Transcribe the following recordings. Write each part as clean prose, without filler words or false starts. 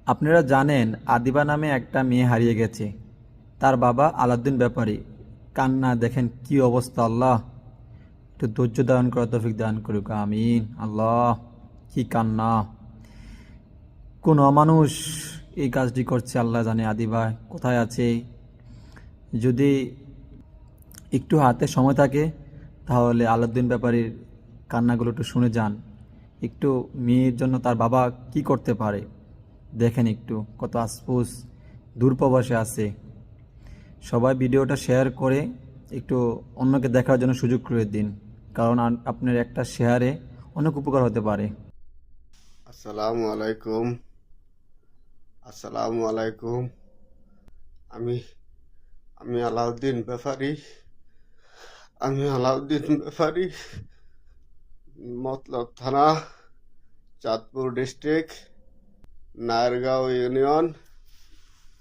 আপনারা জানেন আদিবা নামে একটা মেয়ে হারিয়ে গেছে। তার বাবা আলাউদ্দিন ব্যাপারী। কান্না দেখেন কি অবস্থা। আল্লাহ একটু ধৈর্য ধারণ করার তৌফিক দান করুক, আমিন। আল্লাহ কি কান্না! কোন অমানুষ এই কাজটি করছে আল্লাহ জানে। আদিবা কোথায় আছে? যদি একটু হাতে সময় থাকে তাহলে আলাউদ্দিন ব্যাপারীর কান্নাগুলো একটু শুনে যান। একটু মেয়ের জন্য তার বাবা কি করতে পারে দেখেন, একটু কত আফসোস, দূরপ্রবাসে আছে। সবাই ভিডিওটা শেয়ার করে একটু অন্যকে দেখার জন্য সুযোগ করে দিন, কারণ আপনার একটা শেয়ারে অনেক উপকার হতে পারে। আসসালামু আলাইকুম। আসসালামু আলাইকুম। আমি আমি আলাউদ্দিন ব্যাপারী। মতলব থানা, চাঁদপুর ডিস্ট্রিক্ট, নায়ারগাঁও ইউনিয়ন,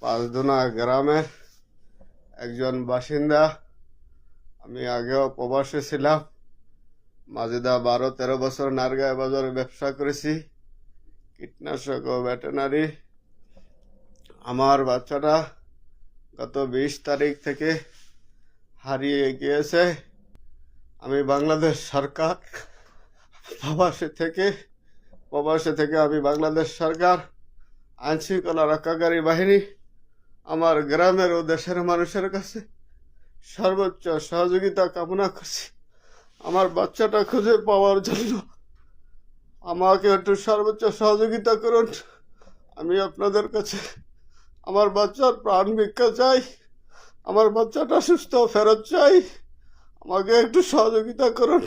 পাঁচদোনা গ্রামের একজন বাসিন্দা। আমি আগেও প্রবাসে ছিলাম। মাজেদা 12-13 বছর নায়ারগাঁও বাজারে ব্যবসা করেছি, কীটনাশক ও ভেটেনারি। আমার বাচ্চাটা গত 20 তারিখ থেকে হারিয়ে গিয়েছে। আমি বাংলাদেশ সরকার প্রবাসে থেকে আমি বাংলাদেশ সরকার, আইন শৃঙ্খলা রক্ষাকারী বাহিনী, আমার গ্রামের ও দেশের মানুষের কাছে সর্বোচ্চ সহযোগিতা কামনা করছি। আমার বাচ্চাটা খুঁজে পাওয়ার জন্য আমাকে একটু সর্বোচ্চ সহযোগিতা করুন। আমি আপনাদের কাছে আমার বাচ্চার প্রাণ ভিক্ষা চাই। আমার বাচ্চাটা সুস্থ ফেরত চাই। আমাকে একটু সহযোগিতা করুন।